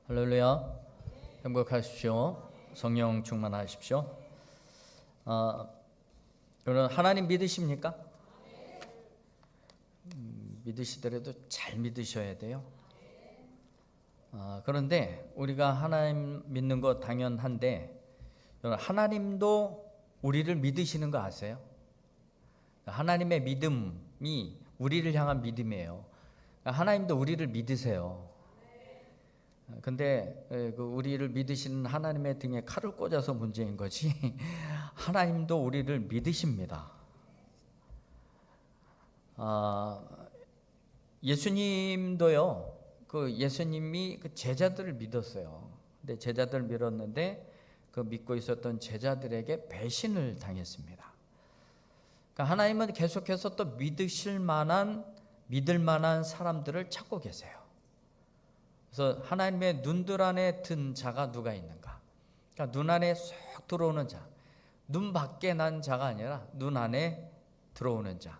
할렐루야. 행복하십시오. 성령 충만하십시오. 여러분 하나님 믿으십니까? 믿으시더라도 잘 믿으셔야 돼요. 그런데 우리가 하나님 믿는 거 당연한데 여러분 하나님도 우리를 믿으시는 거 아세요? 하나님의 믿음이 우리를 향한 믿음이에요. 하나님도 우리를 믿으세요. 근데 우리를 믿으시는 하나님의 등에 칼을 꽂아서 문제인 거지 하나님도 우리를 믿으십니다. 예수님도요. 예수님이 제자들을 믿었어요. 근데 제자들을 믿었는데 믿고 있었던 제자들에게 배신을 당했습니다. 그러니까 하나님은 계속해서 또 믿을 만한 사람들을 찾고 계세요. 그래서 하나님의 눈들 안에 든 자가 누가 있는가? 그러니까 눈 안에 쏙 들어오는 자, 눈 밖에 난 자가 아니라 눈 안에 들어오는 자.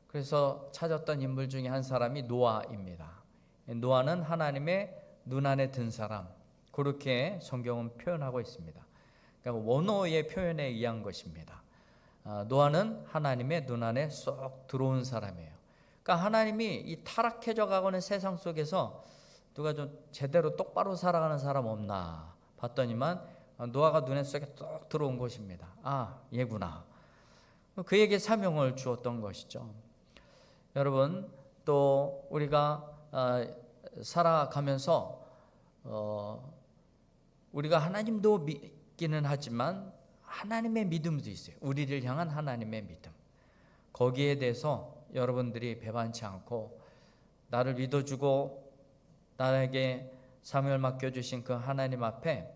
그래서 찾았던 인물 중에 한 사람이 노아입니다. 노아는 하나님의 눈 안에 든 사람, 그렇게 성경은 표현하고 있습니다. 그러니까 원어의 표현에 의한 것입니다. 노아는 하나님의 눈 안에 쏙 들어온 사람이에요. 그러니까 하나님이 이 타락해져 가고는 세상 속에서 누가 좀 제대로 똑바로 살아가는 사람 없나 봤더니만 노아가 눈에 쏙 들어온 것입니다. 얘구나. 그에게 사명을 주었던 것이죠. 여러분 또 우리가 살아가면서 우리가 하나님도 믿기는 하지만 하나님의 믿음도 있어요. 우리를 향한 하나님의 믿음. 거기에 대해서 여러분들이 배반치 않고 나를 믿어주고 나에게 사명을 맡겨주신 그 하나님 앞에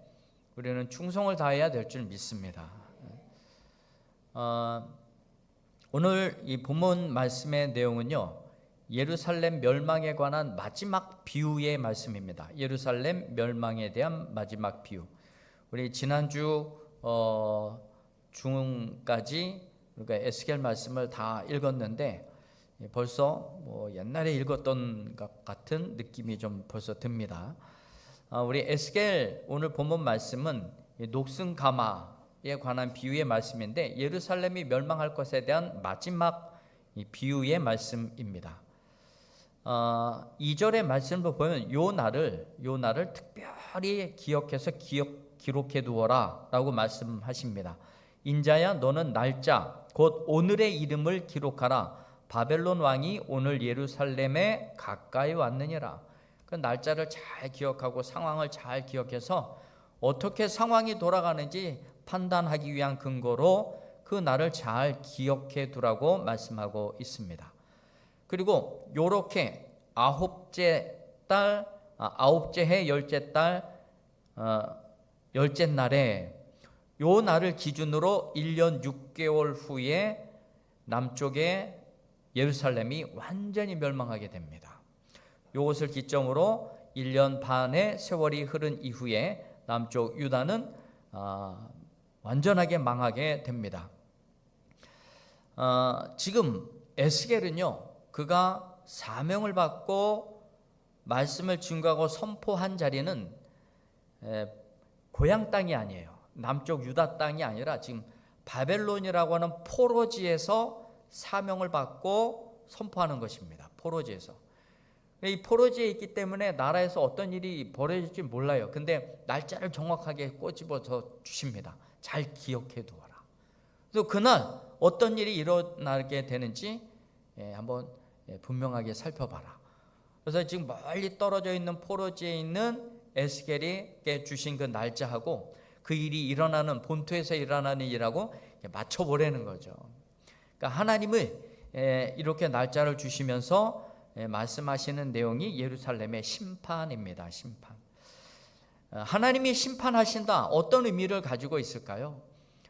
우리는 충성을 다해야 될 줄 믿습니다. 오늘 이 본문 말씀의 내용은요, 예루살렘 멸망에 관한 마지막 비유의 말씀입니다. 예루살렘 멸망에 대한 마지막 비유. 우리 지난주 중까지 우리가 에스겔 말씀을 다 읽었는데 벌써 옛날에 읽었던 것 같은 느낌이 좀 벌써 듭니다. 우리 에스겔 오늘 본문 말씀은 녹슨가마에 관한 비유의 말씀인데 예루살렘이 멸망할 것에 대한 마지막 비유의 말씀입니다. 2절의 말씀을 보면 요 날을 특별히 기억해서 기록해 두어라 라고 말씀하십니다. 인자야 너는 날짜 곧 오늘의 이름을 기록하라. 바벨론 왕이 오늘 예루살렘에 가까이 왔느니라. 그 날짜를 잘 기억하고 상황을 잘 기억해서 어떻게 상황이 돌아가는지 판단하기 위한 근거로 그 날을 잘 기억해 두라고 말씀하고 있습니다. 그리고 요렇게 아홉째 해 열째 달 열째 날에 요 날을 기준으로 1년 6개월 후에 남쪽에 예루살렘이 완전히 멸망하게 됩니다. 이것을 기점으로 1년 반의 세월이 흐른 이후에 남쪽 유다는 완전하게 망하게 됩니다. 지금 에스겔은요, 그가 사명을 받고 말씀을 증거하고 선포한 자리는 고향 땅이 아니에요. 남쪽 유다 땅이 아니라 지금 바벨론이라고 하는 포로지에서 사명을 받고 선포하는 것입니다. 포로지에서. 이 포로지에 있기 때문에 나라에서 어떤 일이 벌어질지 몰라요. 근데 날짜를 정확하게 꼬집어서 주십니다. 잘 기억해 두어라. 그래서 그날 어떤 일이 일어나게 되는지 한번 분명하게 살펴봐라. 그래서 지금 멀리 떨어져 있는 포로지에 있는 에스겔에게 주신 그 날짜하고 그 일이 일어나는 본토에서 일어나는 일하고 맞춰보라는 거죠. 그러니까 하나님을 이렇게 날짜를 주시면서 말씀하시는 내용이 예루살렘의 심판입니다. 심판. 하나님이 심판하신다. 어떤 의미를 가지고 있을까요?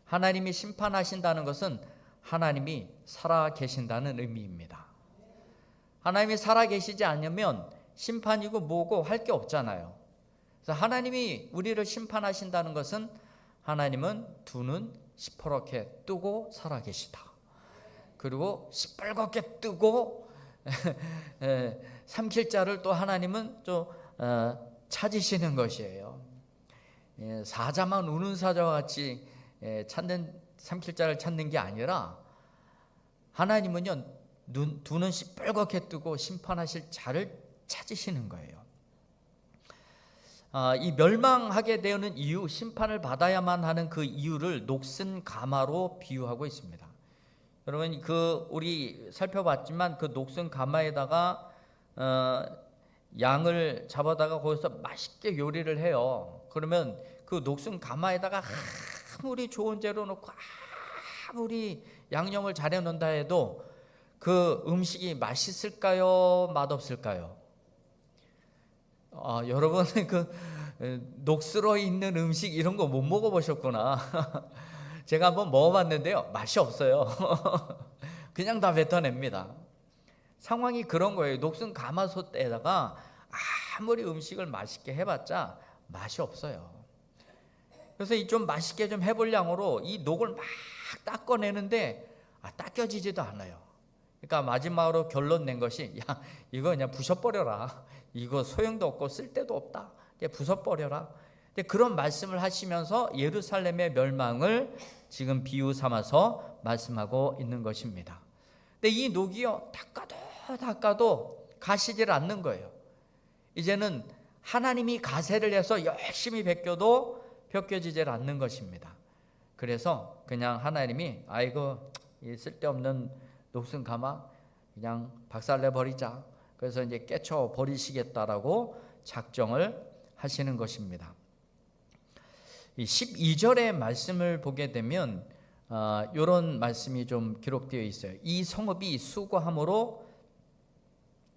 하나님이 심판하신다는 것은 하나님이 살아 계신다는 의미입니다. 하나님이 살아 계시지 않으면 심판이고 뭐고 할 게 없잖아요. 그래서 하나님이 우리를 심판하신다는 것은 하나님은 두 눈 시퍼렇게 뜨고 살아 계시다. 그리고 시뻘겋게 뜨고 삼킬 자를 또 하나님은 좀 찾으시는 것이에요. 사자만 우는 사자와 같이 찾는 삼킬자를 찾는 게 아니라 하나님은요 두 눈씩 빨갛게 뜨고 심판하실 자를 찾으시는 거예요. 이 멸망하게 되는 이유, 심판을 받아야만 하는 그 이유를 녹슨 가마로 비유하고 있습니다. 여러분 우리 살펴봤지만 그 녹슨 가마에다가 양을 잡아다가 거기서 맛있게 요리를 해요. 그러면 그 녹슨 가마에다가 아무리 좋은 재료 넣고 아무리 양념을 잘해 놓는다 해도 그 음식이 맛있을까요? 맛없을까요? 여러분은 그 녹슬어 있는 음식 이런 거 못 먹어보셨구나. 제가 한번 먹어봤는데요, 맛이 없어요. 그냥 다 뱉어냅니다. 상황이 그런 거예요. 녹슨 가마솥에다가 아무리 음식을 맛있게 해봤자 맛이 없어요. 그래서 이 좀 맛있게 좀 해볼 양으로 이 녹을 막 닦아내는데 닦여지지도 않아요. 그러니까 마지막으로 결론 낸 것이 이거 그냥 부숴버려라. 이거 소용도 없고 쓸데도 없다. 부숴버려라. 그런 말씀을 하시면서 예루살렘의 멸망을 지금 비유 삼아서 말씀하고 있는 것입니다. 근데 이 녹이요 닦아도 가시질 않는 거예요. 이제는 하나님이 가세를 해서 열심히 벗겨도 벗겨지질 않는 것입니다. 그래서 그냥 하나님이 아이고 이 쓸데없는 녹슨 가마 그냥 박살내 버리자. 그래서 이제 깨쳐 버리시겠다라고 작정을 하시는 것입니다. 이 12절의 말씀을 보게 되면 이런 말씀이 좀 기록되어 있어요. 이 성읍이 수고함으로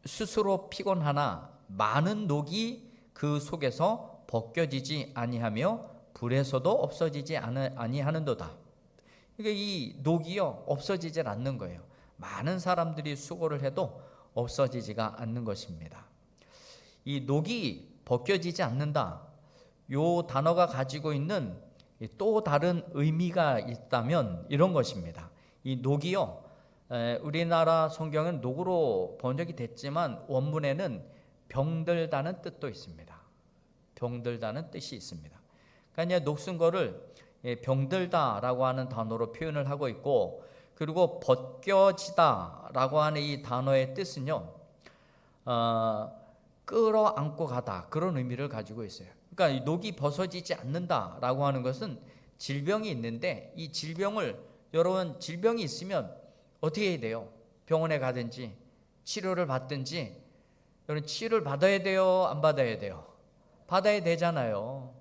스스로 피곤하나 많은 녹이 그 속에서 벗겨지지 아니하며 불에서도 없어지지 아니하는도다. 그러니까 이 녹이요 없어지질 않는 거예요. 많은 사람들이 수고를 해도 없어지지가 않는 것입니다. 이 녹이 벗겨지지 않는다. 요 단어가 가지고 있는 또 다른 의미가 있다면 이런 것입니다. 이 녹이요 우리나라 성경은 녹으로 번역이 됐지만 원문에는 병들다는 뜻도 있습니다. 병들다는 뜻이 있습니다. 그러니까 녹슨 거를 병들다라고 하는 단어로 표현을 하고 있고, 그리고 벗겨지다라고 하는 이 단어의 뜻은요 끌어안고 가다, 그런 의미를 가지고 있어요. 그러니까 녹이 벗어지지 않는다라고 하는 것은 질병이 있는데, 이 질병을 여러분 질병이 있으면 어떻게 해야 돼요? 병원에 가든지 치료를 받든지. 여러분 치료를 받아야 돼요? 안 받아야 돼요? 받아야 되잖아요.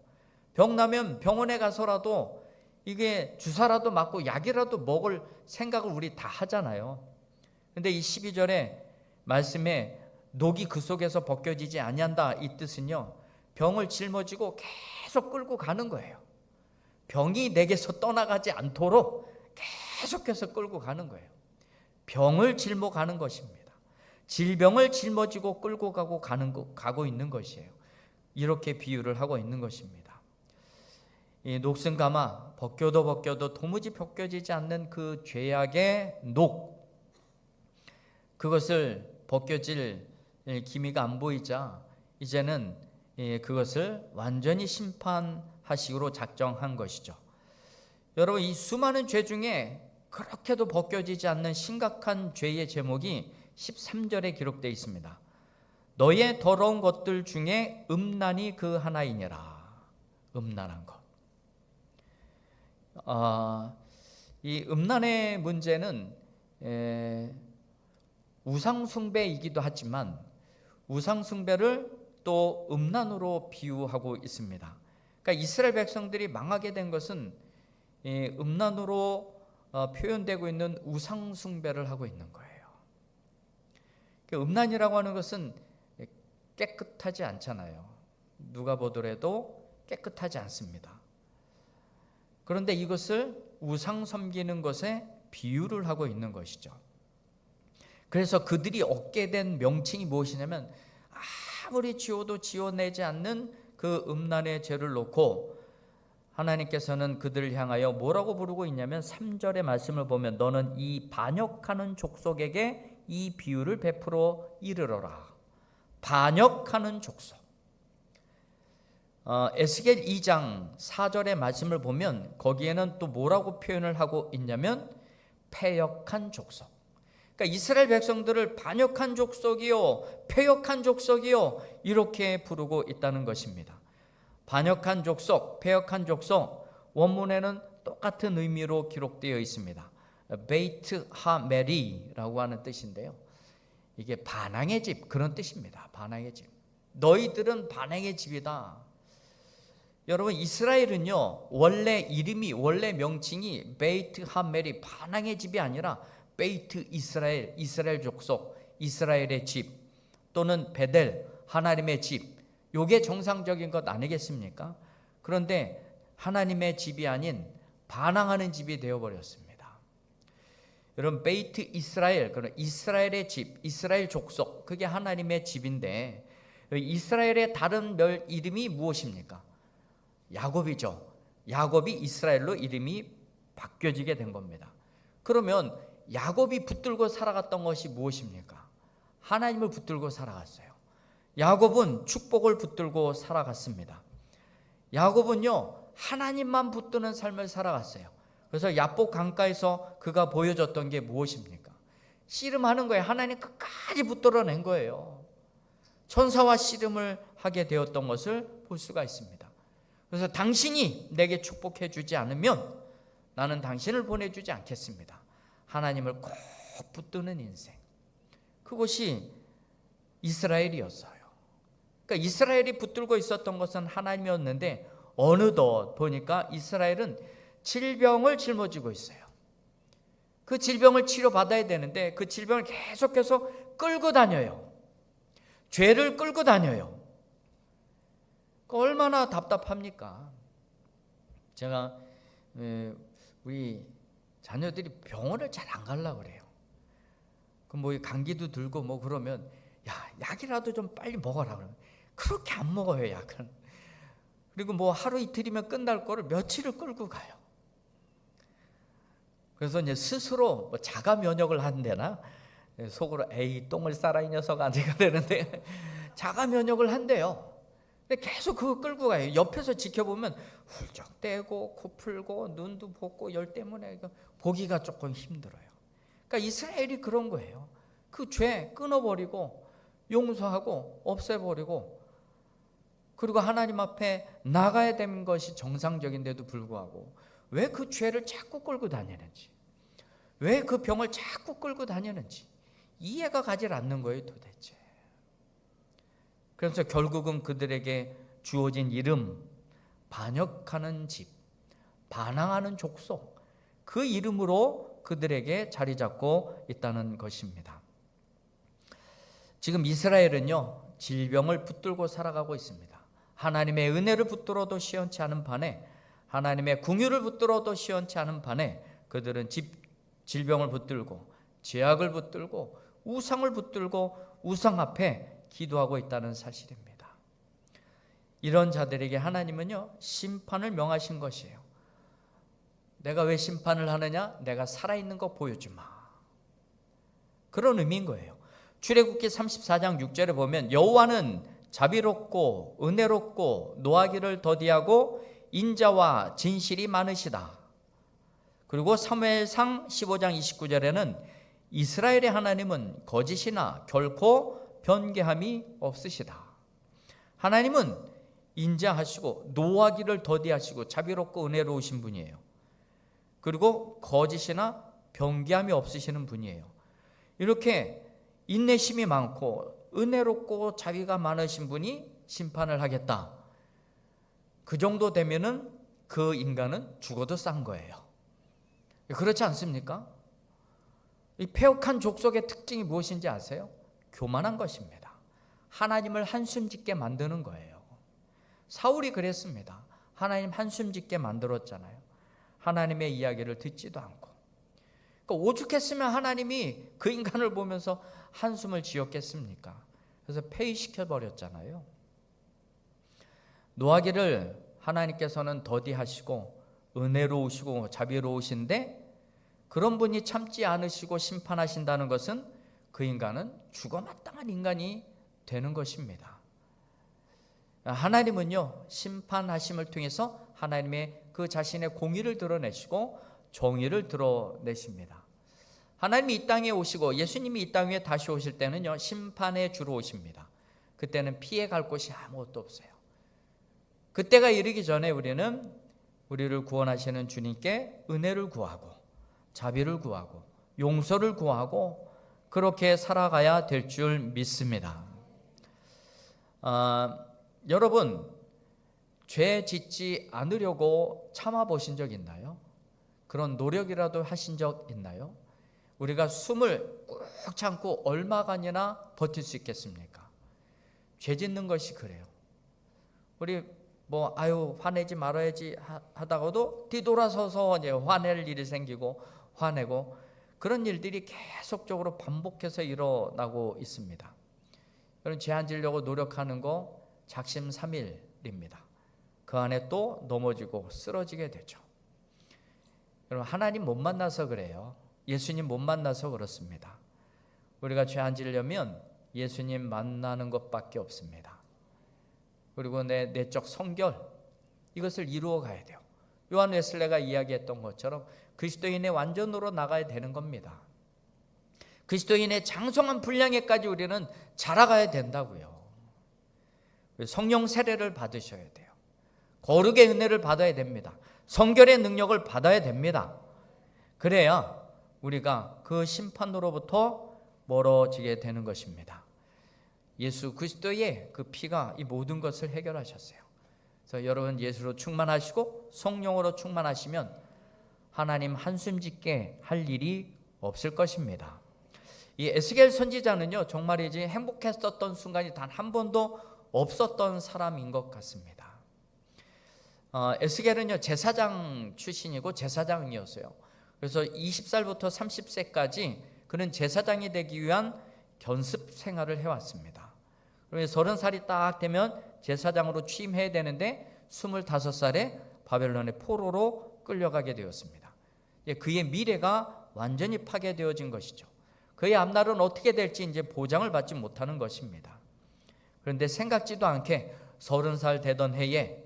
병 나면 병원에 가서라도 이게 주사라도 맞고 약이라도 먹을 생각을 우리 다 하잖아요. 근데 이 12절에 말씀에 녹이 그 속에서 벗겨지지 아니한다, 이 뜻은요 병을 짊어지고 계속 끌고 가는 거예요. 병이 내게서 떠나가지 않도록 계속해서 끌고 가는 거예요. 병을 짊어 가는 것입니다. 질병을 짊어지고 끌고 가고 있는 것이에요. 이렇게 비유를 하고 있는 것입니다. 이 녹슨 가마, 벗겨도 도무지 벗겨지지 않는 그 죄악의 녹, 그것을 벗겨질 기미가 안 보이자 이제는 그것을 완전히 심판하시기로 작정한 것이죠. 여러분, 이 수많은 죄 중에 그렇게도 벗겨지지 않는 심각한 죄의 제목이 13절에 기록되어 있습니다. 너의 더러운 것들 중에 음란이 그 하나이니라. 음란한 것. 이 음란의 문제는 우상숭배이기도 하지만 우상숭배를 또 음란으로 비유하고 있습니다. 그러니까 이스라엘 백성들이 망하게 된 것은 음란으로 표현되고 있는 우상숭배를 하고 있는 거예요. 음란이라고 하는 것은 깨끗하지 않잖아요. 누가 보더라도 깨끗하지 않습니다. 그런데 이것을 우상 섬기는 것에 비유를 하고 있는 것이죠. 그래서 그들이 얻게 된 명칭이 무엇이냐면, 아무리 지어도 지어내지 않는 그 음란의 죄를 놓고 하나님께서는 그들을 향하여 뭐라고 부르고 있냐면, 3절의 말씀을 보면 너는 이 반역하는 족속에게 이 비유를 베풀어 이르러라. 반역하는 족속. 에스겔 2장 4절의 말씀을 보면 거기에는 또 뭐라고 표현을 하고 있냐면 패역한 족속. 그러니까 이스라엘 백성들을 반역한 족속이요, 패역한 족속이요, 이렇게 부르고 있다는 것입니다. 반역한 족속, 패역한 족속, 원문에는 똑같은 의미로 기록되어 있습니다. 베이트 하메리라고 하는 뜻인데요, 이게 반항의 집, 그런 뜻입니다. 반항의 집. 너희들은 반항의 집이다. 여러분, 이스라엘은요, 원래 명칭이 베이트 하메리, 반항의 집이 아니라 베이트 이스라엘, 이스라엘 족속, 이스라엘의 집, 또는 베델, 하나님의 집, 요게 정상적인 것 아니겠습니까? 그런데 하나님의 집이 아닌 반항하는 집이 되어버렸습니다. 여러분, 베이트 이스라엘, 그런 이스라엘의 집, 이스라엘 족속, 그게 하나님의 집인데, 이스라엘의 다른 이름이 무엇입니까? 야곱이죠. 야곱이 이스라엘로 이름이 바뀌어지게 된 겁니다. 그러면 야곱이 붙들고 살아갔던 것이 무엇입니까? 하나님을 붙들고 살아갔어요. 야곱은 축복을 붙들고 살아갔습니다. 야곱은요, 하나님만 붙드는 삶을 살아갔어요. 그래서 야복 강가에서 그가 보여줬던 게 무엇입니까? 씨름하는 거예요. 하나님 끝까지 붙들어낸 거예요. 천사와 씨름을 하게 되었던 것을 볼 수가 있습니다. 그래서 당신이 내게 축복해 주지 않으면 나는 당신을 보내주지 않겠습니다. 하나님을 꼭 붙드는 인생, 그것이 이스라엘이었어요. 그러니까 이스라엘이 붙들고 있었던 것은 하나님이었는데 어느덧 보니까 이스라엘은 질병을 짊어지고 있어요. 그 질병을 치료받아야 되는데 그 질병을 계속해서 끌고 다녀요. 죄를 끌고 다녀요. 얼마나 답답합니까? 제가 우리 자녀들이 병원을 잘 안 가려고 그래요. 그 뭐 감기도 들고 뭐 그러면 야, 약이라도 좀 빨리 먹어라 그러면 그렇게 안 먹어요, 약은. 그리고 뭐 하루 이틀이면 끝날 거를 며칠을 끌고 가요. 그래서 이제 스스로 뭐 자가 면역을 한대나 속으로 에이 똥을 싸라 이 녀석아 내가 되는데 자가 면역을 한대요. 근데 계속 그거 끌고 가요. 옆에서 지켜보면 훌쩍대고 코 풀고 눈도 붓고 열 때문에 보기가 조금 힘들어요. 그러니까 이스라엘이 그런 거예요. 그 죄 끊어버리고 용서하고 없애버리고 그리고 하나님 앞에 나가야 되는 것이 정상적인데도 불구하고 왜 그 죄를 자꾸 끌고 다니는지, 왜 그 병을 자꾸 끌고 다니는지 이해가 가지 않는 거예요, 도대체. 그래서 결국은 그들에게 주어진 이름, 반역하는 집, 반항하는 족속, 그 이름으로 그들에게 자리 잡고 있다는 것입니다. 지금 이스라엘은요, 질병을 붙들고 살아가고 있습니다. 하나님의 은혜를 붙들어도 시원치 않은 판에, 하나님의 긍휼을 붙들어도 시원치 않은 판에 그들은 질병을 붙들고 죄악을 붙들고 우상을 붙들고 우상 앞에 기도하고 있다는 사실입니다. 이런 자들에게 하나님은요, 심판을 명하신 것이에요. 내가 왜 심판을 하느냐? 내가 살아있는 거 보여주마. 그런 의미인 거예요. 출애굽기 34장 6절에 보면 여호와는 자비롭고 은혜롭고 노하기를 더디하고 인자와 진실이 많으시다. 그리고 사무엘상 15장 29절에는 이스라엘의 하나님은 거짓이나 결코 변개함이 없으시다. 하나님은 인자하시고 노하기를 더디하시고 자비롭고 은혜로우신 분이에요. 그리고 거짓이나 변개함이 없으시는 분이에요. 이렇게 인내심이 많고 은혜롭고 자비가 많으신 분이 심판을 하겠다. 그 정도 되면은 그 인간은 죽어도 싼 거예요. 그렇지 않습니까? 이 패역한 족속의 특징이 무엇인지 아세요? 교만한 것입니다. 하나님을 한숨 짓게 만드는 거예요. 사울이 그랬습니다. 하나님 한숨 짓게 만들었잖아요. 하나님의 이야기를 듣지도 않고. 그러니까 오죽했으면 하나님이 그 인간을 보면서 한숨을 지었겠습니까? 그래서 폐위시켜버렸잖아요. 노하기를 하나님께서는 더디하시고 은혜로우시고 자비로우신데 그런 분이 참지 않으시고 심판하신다는 것은 그 인간은 죽어 마땅한 인간이 되는 것입니다. 하나님은요, 심판하심을 통해서 하나님의 그 자신의 공의를 드러내시고 정의를 드러내십니다. 하나님이 이 땅에 오시고 예수님이 이 땅 위에 다시 오실 때는요, 심판의 주로 오십니다. 그때는 피해갈 곳이 아무것도 없어요. 그때가 이르기 전에 우리는 우리를 구원하시는 주님께 은혜를 구하고 자비를 구하고 용서를 구하고 그렇게 살아가야 될 줄 믿습니다. 여러분, 죄 짓지 않으려고 참아보신 적 있나요? 그런 노력이라도 하신 적 있나요? 우리가 숨을 꾹 참고 얼마간이나 버틸 수 있겠습니까? 죄 짓는 것이 그래요. 우리 화내지 말아야지 하다가도 뒤돌아서서 이제 화낼 일이 생기고 화내고 그런 일들이 계속적으로 반복해서 일어나고 있습니다. 여러분, 죄 안 지려고 노력하는 거 작심삼일입니다. 그 안에 또 넘어지고 쓰러지게 되죠. 여러분, 하나님 못 만나서 그래요. 예수님 못 만나서 그렇습니다. 우리가 죄 안 지려면 예수님 만나는 것밖에 없습니다. 그리고 내 내적 성결, 이것을 이루어 가야 돼요. 요한 웨슬레가 이야기했던 것처럼 그리스도인의 완전으로 나가야 되는 겁니다. 그리스도인의 장성한 분량에까지 우리는 자라가야 된다고요. 성령 세례를 받으셔야 돼요. 거룩의 은혜를 받아야 됩니다. 성결의 능력을 받아야 됩니다. 그래야 우리가 그 심판으로부터 멀어지게 되는 것입니다. 예수 그리스도의 그 피가 이 모든 것을 해결하셨어요. 그래서 여러분, 예수로 충만하시고 성령으로 충만하시면 하나님 한숨 짓게 할 일이 없을 것입니다. 이 에스겔 선지자는요, 정말이지 행복했었던 순간이 단 한 번도 없었던 사람인 것 같습니다. 에스겔은요, 제사장 출신이고 제사장이었어요. 그래서 20살부터 30세까지 그는 제사장이 되기 위한 견습 생활을 해왔습니다. 그래서 30살이 딱 되면 제사장으로 취임해야 되는데 25살에 바벨론의 포로로 끌려가게 되었습니다. 그의 미래가 완전히 파괴되어진 것이죠. 그의 앞날은 어떻게 될지 이제 보장을 받지 못하는 것입니다. 그런데 생각지도 않게 30살 되던 해에,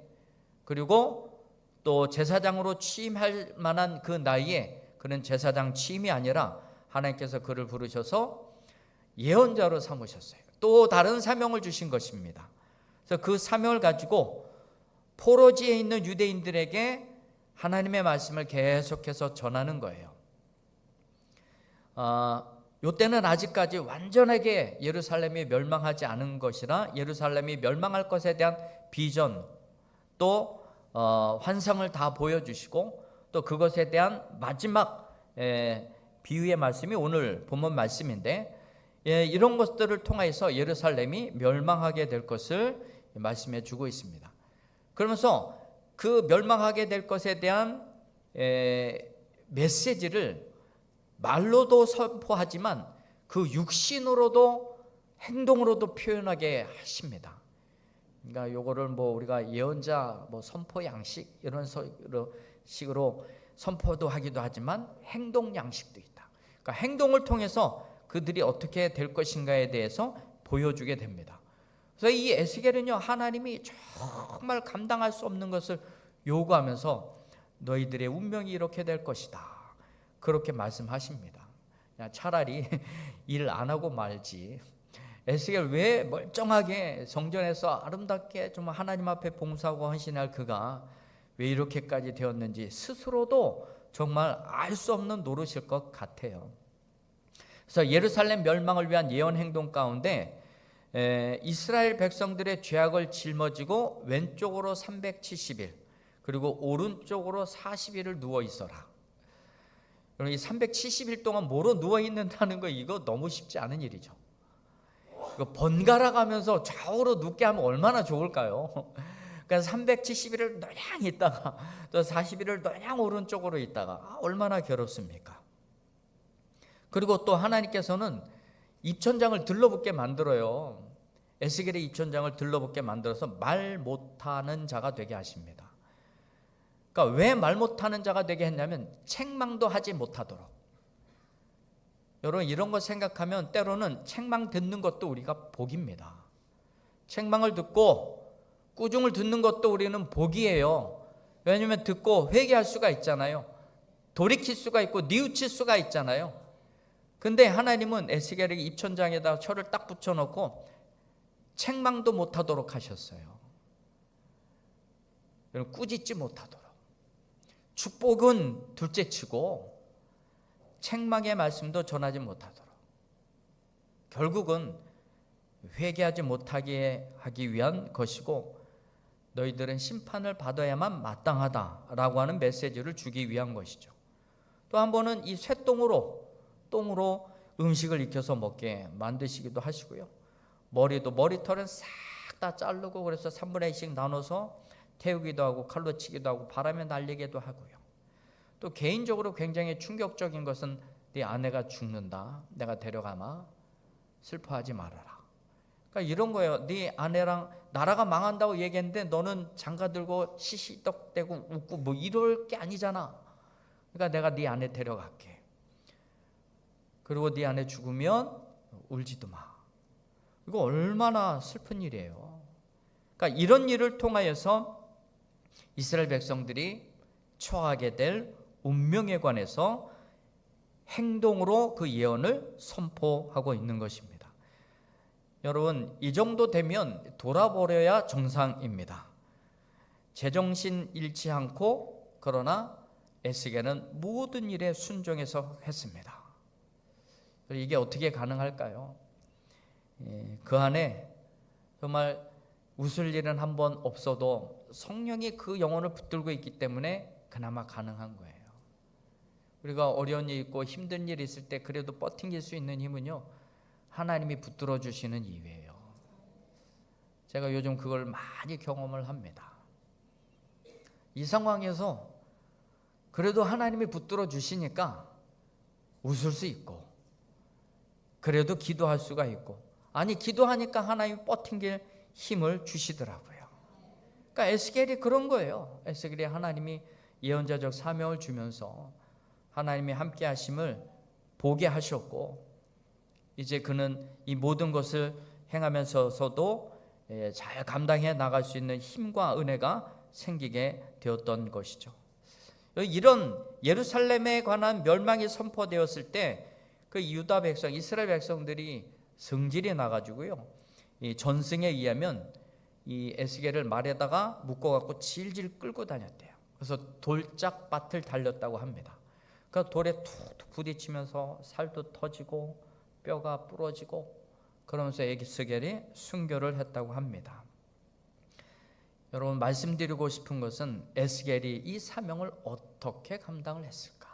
그리고 또 제사장으로 취임할 만한 그 나이에 그는 제사장 취임이 아니라 하나님께서 그를 부르셔서 예언자로 삼으셨어요. 또 다른 사명을 주신 것입니다. 그래서 그 사명을 가지고 포로지에 있는 유대인들에게 하나님의 말씀을 계속해서 전하는 거예요. 이때는 아직까지 완전하게 예루살렘이 멸망하지 않은 것이라 예루살렘이 멸망할 것에 대한 비전, 또 환상을 다 보여주시고 또 그것에 대한 마지막 비유의 말씀이 오늘 본문 말씀인데, 이런 것들을 통해서 예루살렘이 멸망하게 될 것을 말씀해 주고 있습니다. 그러면서 그 멸망하게 될 것에 대한 메시지를 말로도 선포하지만 그 육신으로도 행동으로도 표현하게 하십니다. 그러니까 요거를 우리가 예언자 선포 양식 이런 식으로 선포도 하기도 하지만 행동 양식도 있다. 그러니까 행동을 통해서 그들이 어떻게 될 것인가에 대해서 보여주게 됩니다. 그래서 이 에스겔은요, 하나님이 정말 감당할 수 없는 것을 요구하면서 너희들의 운명이 이렇게 될 것이다, 그렇게 말씀하십니다. 차라리 일 안 하고 말지. 에스겔 왜 멀쩡하게 성전에서 아름답게 좀 하나님 앞에 봉사하고 헌신할 그가 왜 이렇게까지 되었는지 스스로도 정말 알 수 없는 노릇일 것 같아요. 그래서 예루살렘 멸망을 위한 예언 행동 가운데 이스라엘 백성들의 죄악을 짊어지고 왼쪽으로 370일 그리고 오른쪽으로 40일을 누워 있어라. 이 370일 동안 뭐로 누워 있는다는 거, 이거 너무 쉽지 않은 일이죠. 이거 번갈아 가면서 좌우로 눕게 하면 얼마나 좋을까요? 그러니까 370일을 노냥 있다가 또 40일을 노냥 오른쪽으로 있다가 얼마나 괴롭습니까? 그리고 또 하나님께서는 입천장을 들러붙게 만들어요. 에스겔의 입천장을 들러붙게 만들어서 말 못하는 자가 되게 하십니다. 그러니까 왜 말 못하는 자가 되게 했냐면 책망도 하지 못하도록. 여러분, 이런 거 생각하면 때로는 책망 듣는 것도 우리가 복입니다. 책망을 듣고 꾸중을 듣는 것도 우리는 복이에요. 왜냐하면 듣고 회개할 수가 있잖아요. 돌이킬 수가 있고 뉘우칠 수가 있잖아요. 근데 하나님은 에스겔에게 입천장에다 철을 딱 붙여놓고 책망도 못하도록 하셨어요. 꾸짖지 못하도록. 축복은 둘째치고 책망의 말씀도 전하지 못하도록. 결국은 회개하지 못하게 하기 위한 것이고 너희들은 심판을 받아야만 마땅하다라고 하는 메시지를 주기 위한 것이죠. 또 한 번은 이 쇠똥으로 음식을 익혀서 먹게 만드시기도 하시고요. 머리털은 싹 다 자르고 그래서 3분의 1씩 나눠서 태우기도 하고 칼로 치기도 하고 바람에 날리기도 하고요. 또 개인적으로 굉장히 충격적인 것은 네 아내가 죽는다. 내가 데려가마. 슬퍼하지 말아라. 그러니까 이런 거예요. 네 아내랑 나라가 망한다고 얘기했는데 너는 장가 들고 시시떡대고 웃고 뭐 이럴 게 아니잖아. 그러니까 내가 네 아내 데려갈게. 그리고 네 아내 죽으면 울지도 마. 이거 얼마나 슬픈 일이에요. 그러니까 이런 일을 통하여서 이스라엘 백성들이 처하게 될 운명에 관해서 행동으로 그 예언을 선포하고 있는 것입니다. 여러분, 이 정도 되면 돌아버려야 정상입니다. 제정신 잃지 않고 그러나 에스겔은 모든 일에 순종해서 했습니다. 이게 어떻게 가능할까요? 그 안에 정말 웃을 일은 한 번 없어도 성령이 그 영혼을 붙들고 있기 때문에 그나마 가능한 거예요. 우리가 어려운 일 있고 힘든 일이 있을 때 그래도 버팅길 수 있는 힘은요, 하나님이 붙들어 주시는 이유예요. 제가 요즘 그걸 많이 경험을 합니다. 이 상황에서 그래도 하나님이 붙들어 주시니까 웃을 수 있고 그래도 기도할 수가 있고, 아니 기도하니까 하나님이 버팅길 힘을 주시더라고요. 그러니까 에스겔이 그런 거예요. 에스겔이 하나님이 예언자적 사명을 주면서 하나님이 함께 하심을 보게 하셨고, 이제 그는 이 모든 것을 행하면서도 잘 감당해 나갈 수 있는 힘과 은혜가 생기게 되었던 것이죠. 이런 예루살렘에 관한 멸망이 선포되었을 때 그 유다 백성, 이스라엘 백성들이 성질이 나가지고요, 이 전승에 의하면 이 에스겔을 말에다가 묶어갖고 질질 끌고 다녔대요. 그래서 돌짝밭을 달렸다고 합니다. 그 돌에 툭툭 부딪히면서 살도 터지고 뼈가 부러지고 그러면서 에스겔이 순교를 했다고 합니다. 여러분, 말씀드리고 싶은 것은 에스겔이 이 사명을 어떻게 감당을 했을까?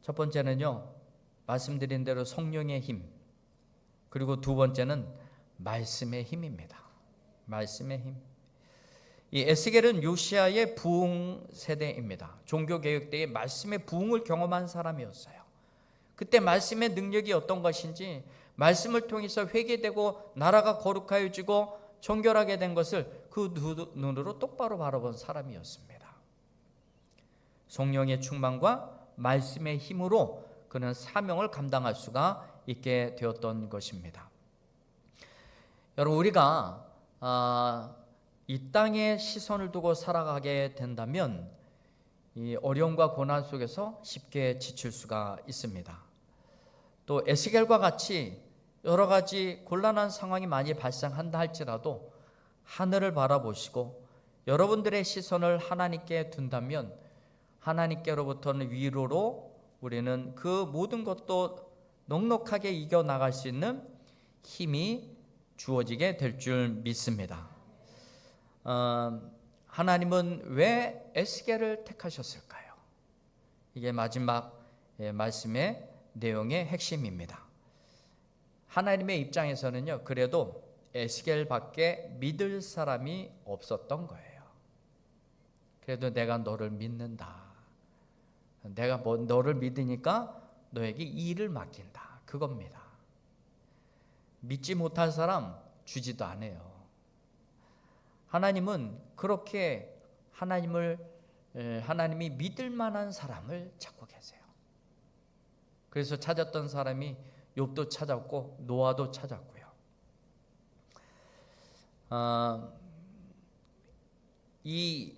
첫 번째는요, 말씀드린 대로 성령의 힘, 그리고 두 번째는 말씀의 힘입니다. 말씀의 힘. 이 에스겔은 요시야의 부흥 세대입니다. 종교개혁 때의 말씀의 부흥을 경험한 사람이었어요. 그때 말씀의 능력이 어떤 것인지, 말씀을 통해서 회개되고 나라가 거룩하여지고 정결하게 된 것을 그 눈으로 똑바로 바라본 사람이었습니다. 성령의 충만과 말씀의 힘으로 그는 사명을 감당할 수가 있게 되었던 것입니다. 여러분, 우리가 이 땅에 시선을 두고 살아가게 된다면 이 어려움과 고난 속에서 쉽게 지칠 수가 있습니다. 또 에스겔과 같이 여러 가지 곤란한 상황이 많이 발생한다 할지라도 하늘을 바라보시고 여러분들의 시선을 하나님께 둔다면 하나님께로부터는 위로로 우리는 그 모든 것도 넉넉하게 이겨나갈 수 있는 힘이 주어지게 될 줄 믿습니다. 하나님은 왜 에스겔을 택하셨을까요? 이게 마지막 말씀의 내용의 핵심입니다. 하나님의 입장에서는요, 그래도 에스겔밖에 믿을 사람이 없었던 거예요. 그래도 내가 너를 믿는다. 내가 너를 믿으니까 너에게 이 일을 맡긴다. 그겁니다. 믿지 못한 사람 주지도 않아요. 하나님은 그렇게 하나님이 믿을 만한 사람을 찾고 계세요. 그래서 찾았던 사람이 욥도 찾았고 노아도 찾았고요. 이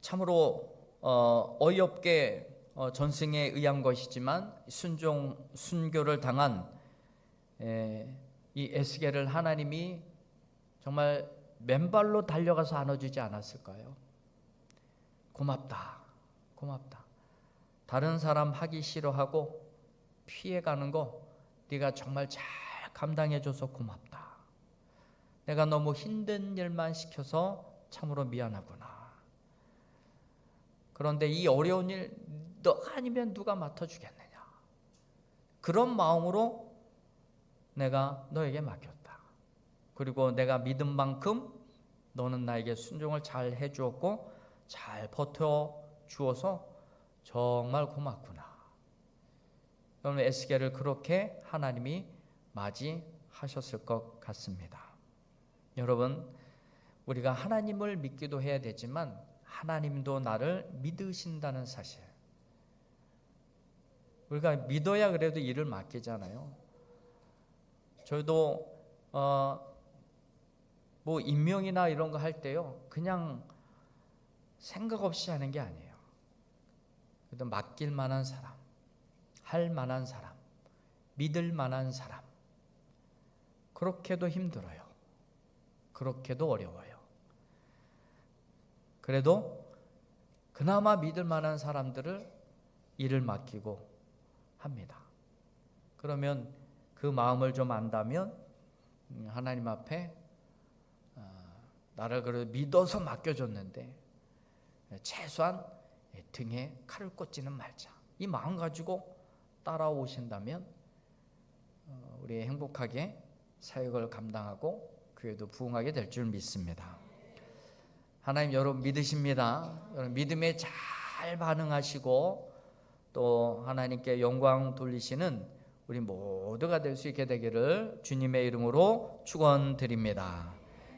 참으로 어이없게 전승에 의한 것이지만 순교를 당한 이 에스겔을 하나님이 정말 맨발로 달려가서 안아주지 않았을까요? 고맙다, 고맙다. 다른 사람 하기 싫어하고 피해가는 거 네가 정말 잘 감당해줘서 고맙다. 내가 너무 힘든 일만 시켜서 참으로 미안하구나. 그런데 이 어려운 일 너가 아니면 누가 맡아주겠느냐. 그런 마음으로 내가 너에게 맡겼다. 그리고 내가 믿은 만큼 너는 나에게 순종을 잘 해주었고 잘 버텨주어서 정말 고맙구나. 여러분, 에스겔을 그렇게 하나님이 맞이하셨을 것 같습니다. 여러분, 우리가 하나님을 믿기도 해야 되지만 하나님도 나를 믿으신다는 사실, 우리가 믿어야 그래도 일을 맡기잖아요. 저도 뭐 임명이나 이런 거 할 때요, 그냥 생각 없이 하는 게 아니에요. 그래도 맡길 만한 사람, 할 만한 사람, 믿을 만한 사람, 그렇게도 힘들어요. 그렇게도 어려워요. 그래도 그나마 믿을 만한 사람들을 일을 맡기고 합니다. 그러면 그 마음을 좀 안다면 하나님 앞에 나를 그래도 믿어서 맡겨줬는데 최소한 등에 칼을 꽂지는 말자. 이 마음 가지고 따라오신다면 우리 행복하게 사역을 감당하고 교회도 부흥하게 될 줄 믿습니다. 하나님, 여러분 믿으십니다. 여러분 믿음에 잘 반응하시고 또 하나님께 영광 돌리시는 우리 모두가 될 수 있게 되기를 주님의 이름으로 축원드립니다.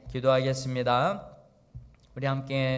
기도하겠습니다. 우리 함께